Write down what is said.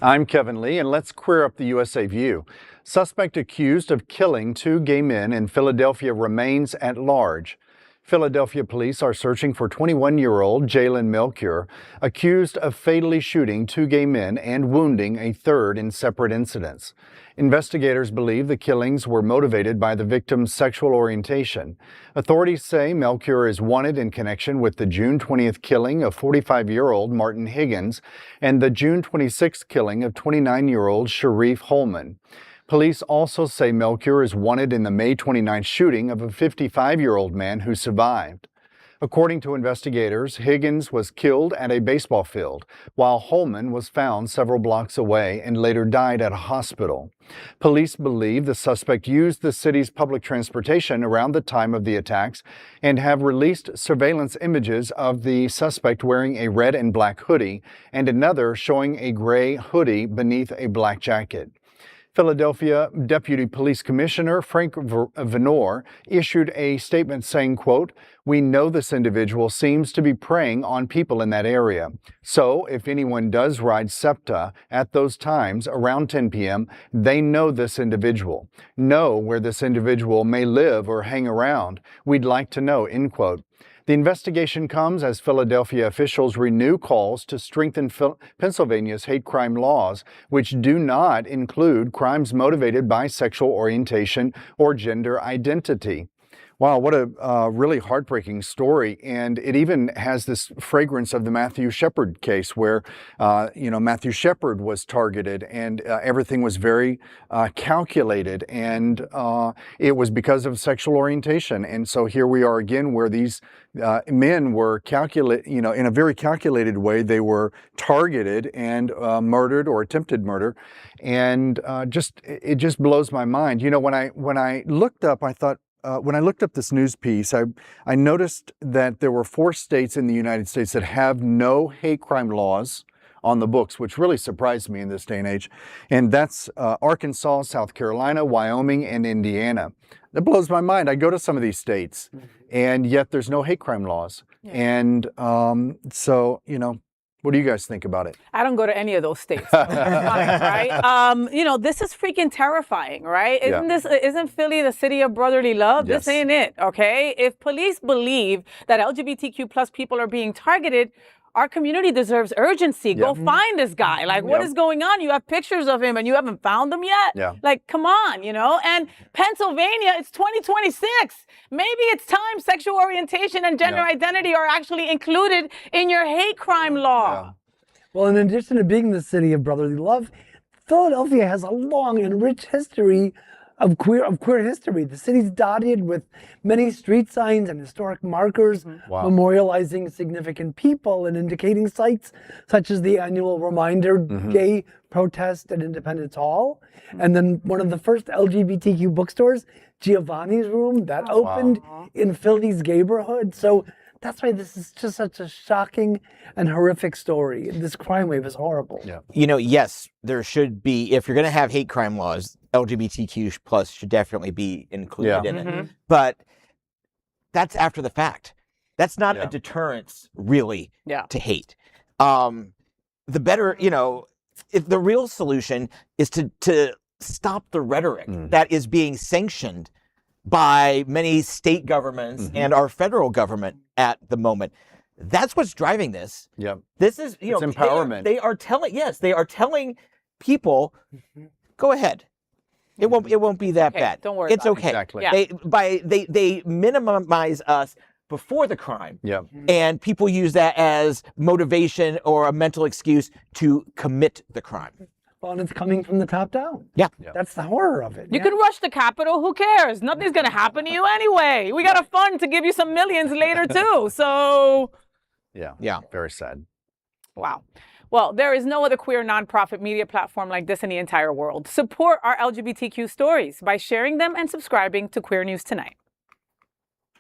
I'm Kevin Lee, and let's queer up the USA View. Suspect accused of killing 2 gay men in Philadelphia remains at large. Philadelphia police are searching for 21-year-old Jahylin Melchur, accused of fatally shooting 2 gay men and wounding a third in separate incidents. Investigators believe the killings were motivated by the victim's sexual orientation. Authorities say Melchur is wanted in connection with the June 20th killing of 45-year-old Martin Higgins and the June 26th killing of 29-year-old Sharef Holman. Police also say Melchur is wanted in the May 29th shooting of a 55-year-old man who survived. According to investigators, Higgins was killed at a baseball field, while Holman was found several blocks away and later died at a hospital. Police believe the suspect used the city's public transportation around the time of the attacks and have released surveillance images of the suspect wearing a red and black hoodie and another showing a gray hoodie beneath a black jacket. Philadelphia Deputy Police Commissioner Frank Vanore issued a statement saying, quote, "We know this individual seems to be preying on people in that area. So if anyone does ride SEPTA at those times around 10 p.m., they know this individual, know where this individual may live or hang around. We'd like to know," end quote. The investigation comes as Philadelphia officials renew calls to strengthen Pennsylvania's hate crime laws, which do not include crimes motivated by sexual orientation or gender identity. Wow, what a really heartbreaking story. And it even has this fragrance of the Matthew Shepard case where, Matthew Shepard was targeted and everything was very calculated, and it was because of sexual orientation. And so here we are again where these men were in a very calculated way, they were targeted and murdered or attempted murder. And it just blows my mind. You know, when I looked up, I thought, when I looked up this news piece, I noticed that there were 4 states in the United States that have no hate crime laws on the books, which really surprised me in this day and age. And that's Arkansas, South Carolina, Wyoming, and Indiana. That blows my mind. I go to some of these states, and yet there's no hate crime laws. Yeah. And what do you guys think about it? I don't go to any of those states, right? This is freaking terrifying, right? Isn't Philly the city of brotherly love? Yes. This ain't it, okay? If police believe that LGBTQ plus people are being targeted, our community deserves urgency. Yep. Go find this guy. Like, what is going on? You have pictures of him and you haven't found him yet? Yeah. Like, come on, And Pennsylvania, it's 2026. Maybe it's time sexual orientation and gender identity are actually included in your hate crime law. Yeah. Well, in addition to being the city of brotherly love, Philadelphia has a long and rich history of queer history. The city's dotted with many street signs and historic markers memorializing significant people and indicating sites such as the annual Reminder Gay protest at Independence Hall. And then one of the first LGBTQ bookstores, Giovanni's Room, that opened in Philly's neighborhood. So that's why this is just such a shocking and horrific story. This crime wave is horrible. Yeah. Yes, there should be, if you're going to have hate crime laws, LGBTQ plus should definitely be included in it. But that's after the fact. That's not a deterrence, really, to hate. The better, if the real solution is to stop the rhetoric that is being sanctioned by many state governments and our federal government at the moment. That's what's driving this. Yeah. This is, it's empowerment. They are telling people, go ahead. It won't be that bad. Don't worry. It's okay. Exactly. Yeah. They minimize us before the crime. Yeah. And people use that as motivation or a mental excuse to commit the crime. Well, and it's coming from the top down. Yeah. That's the horror of it. You can rush the Capitol. Who cares? Nothing's going to happen to you anyway. We got a fund to give you some millions later, too. So. Yeah. Very sad. Wow. Well, there is no other queer nonprofit media platform like this in the entire world. Support our LGBTQ stories by sharing them and subscribing to Queer News Tonight.